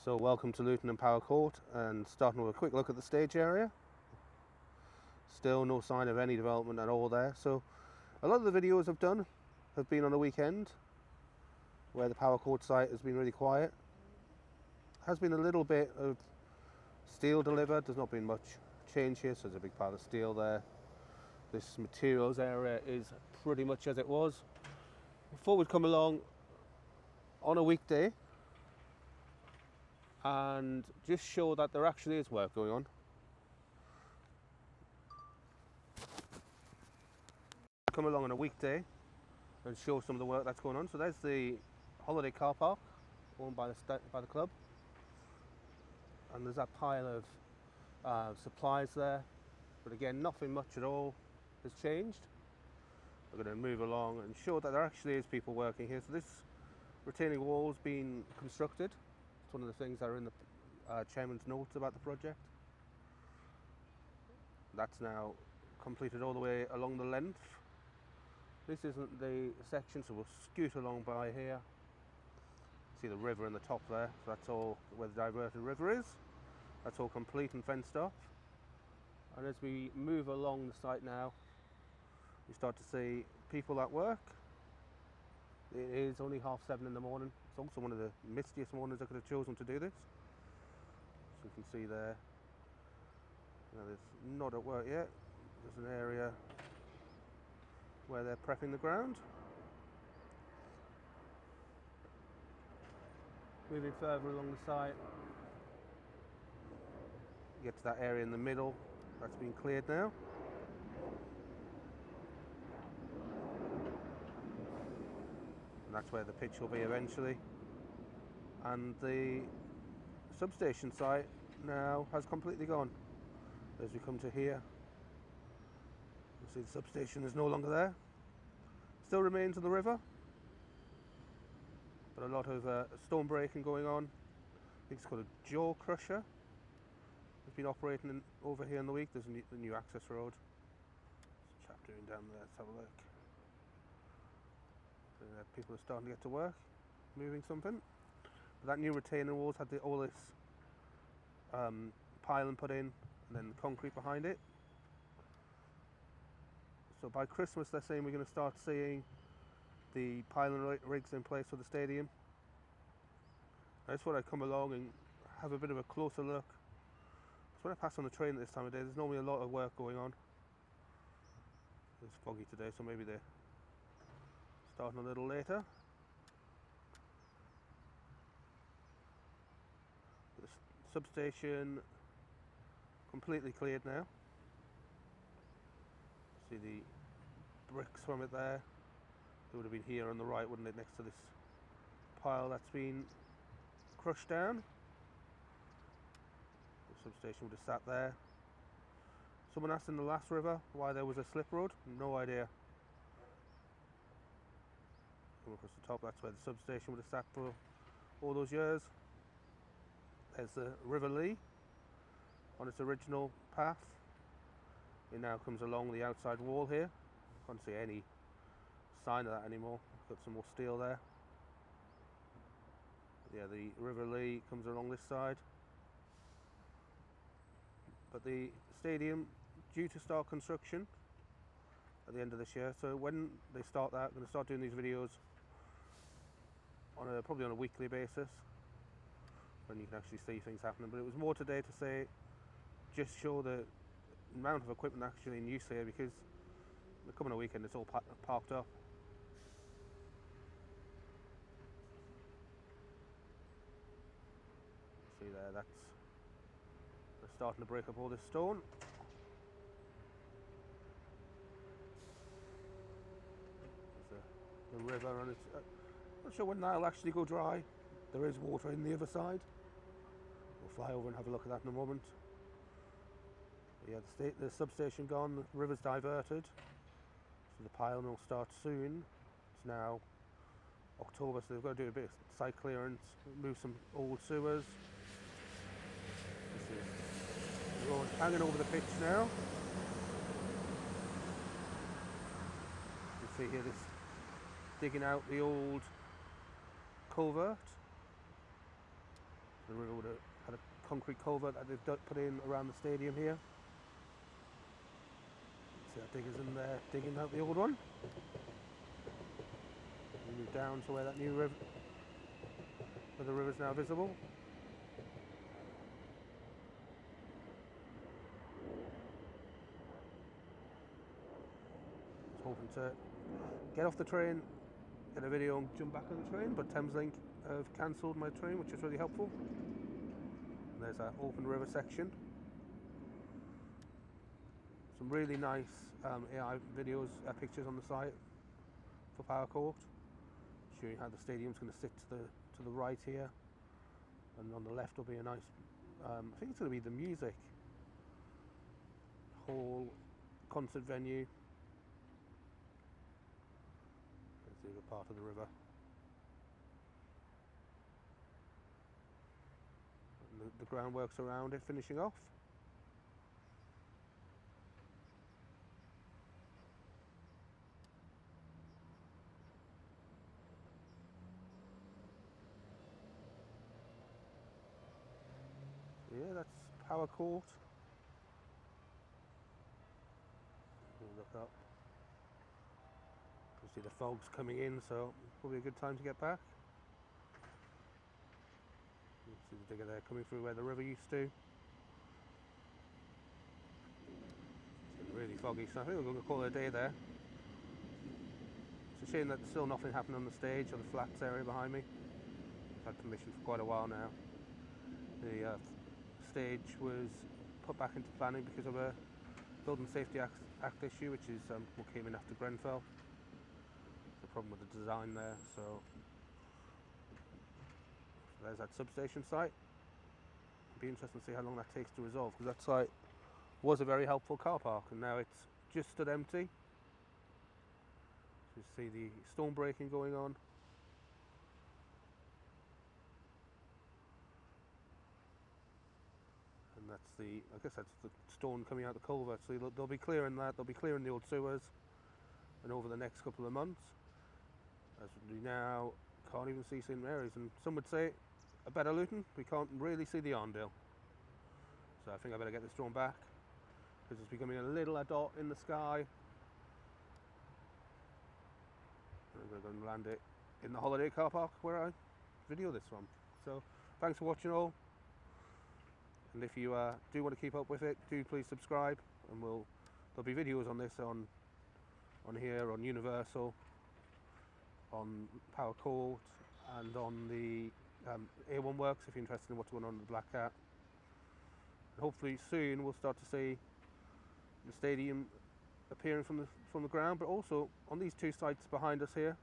So welcome to Luton and Power Court, and starting with a quick look at the stage area. Still no sign of any development at all there. So a lot of the videos I've done have been on a weekend where the Power Court site has been really quiet. Has been a little bit of steel delivered. There's not been much change here, so there's a big pile of steel there. This materials area is pretty much as it was. Before we'd come along on a weekday and just show that there actually is work going on. Come along on a weekday and show some of the work that's going on. So there's the holiday car park owned by the club, and there's that pile of supplies there, but again nothing much at all has changed. We're going to move along and show that there actually is people working here. So this retaining wall's been constructed. It's one of the things that are in the chairman's notes about the project. That's now completed all the way along the length. This isn't the section, so we'll scoot along by here. See the river in the top there, so that's all where the diverted river is. That's all complete and fenced off. And as we move along the site now, we start to see people at work. It is only 7:30 in the morning. It's also one of the mistiest mornings I could have chosen to do this. So you can see there, there's not at work yet. There's an area where they're prepping the ground. Moving further along the site, you get to that area in the middle. That's been cleared now. And that's where the pitch will be eventually. And the substation site now has completely gone. As we come to here, you'll see the substation is no longer there. Still remains on the river, but a lot of stone breaking going on. I think it's called a jaw crusher. It's been operating over here in the week. There's the new access road. There's a chap doing down there. Let's have a look. People are starting to get to work, moving something. But that new retaining walls had all this piling put in, and then the concrete behind it. So by Christmas, they're saying we're going to start seeing the piling rigs in place for the stadium. I just thought I'd come along and have a bit of a closer look. So when I pass on the train at this time of day, there's normally a lot of work going on. It's foggy today, so maybe they're starting a little later. The substation completely cleared now. See the bricks from it there. It would have been here on the right, wouldn't it, next to this pile that's been crushed down. The substation would have sat there. Someone asked in the last river why there was a slip road. No idea. Come across the top, that's where the substation would have sat for all those years. There's the River Lee on its original path. It now comes along the outside wall here. Can't see any sign of that anymore. Got some more steel there. But yeah, the River Lee comes along this side. But the stadium due to start construction at the end of this year. So when they start that, I'm going to start doing these videos on probably on a weekly basis, when you can actually see things happening. But it was more today to say, just show the amount of equipment actually in use here, because the coming weekend it's all parked up. See there, they're starting to break up all this stone. There's the river, and it's not sure when that'll actually go dry. There is water in the other side. We'll fly over and have a look at that in a moment. But yeah, the substation gone, the river's diverted, so the piling will start soon. It's now October, so they've got to do a bit of site clearance, move some old sewers. This is the road hanging over the pitch now. You can see here this digging out the old culvert. The river would have had a concrete culvert that they've put in around the stadium here. See our diggers in there digging out the old one. We move down to where that new river, where the river's now visible. I was hoping to get off the train, get a video and jump back on the train, but Thameslink have cancelled my train, which is really helpful. And there's that open river section. Some really nice AI videos, pictures on the site for Power Court, showing how the stadium's going to sit to the right here, and on the left will be a nice, I think it's going to be the music hall, concert venue. There's the other part of the river. And the groundworks around it finishing off. Yeah, that's Power Court. We'll look up. You see the fog's coming in, so probably a good time to get back. You see the digger there coming through where the river used to. It's really foggy, so I think we're going to call it a day there. It's a shame that there's still nothing happened on the stage or the flats area behind me. I've had permission for quite a while now. The stage was put back into planning because of a Building Safety Act issue, which is what came in after Grenfell. There's a problem with the design there, so there's that substation site. It'll be interesting to see how long that takes to resolve, because that site was a very helpful car park and now it's just stood empty. So you see the stone breaking going on. And that's I guess that's the stone coming out the culvert, so they'll be clearing that, they'll be clearing the old sewers, and over the next couple of months, as we now can't even see St Mary's, and some would say a better Luton, we can't really see the Arndale. So I think I better get this drawn back, because it's becoming a little dot in the sky. I'm going to go and land it in the holiday car park where I video this from. So thanks for watching all. And if you do want to keep up with it, do please subscribe, and there'll be videos on this on here, on Universal, on Power Court, and on the A1 Works if you're interested in what's going on with the Black Cat. And hopefully soon we'll start to see the stadium appearing from the ground, but also on these two sites behind us here,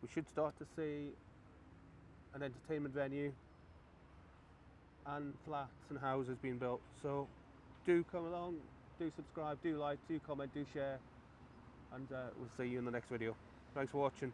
we should start to see an entertainment venue and flats and houses being built. So do come along, do subscribe, do like, do comment, do share, and we'll see you in the next video. Thanks for watching.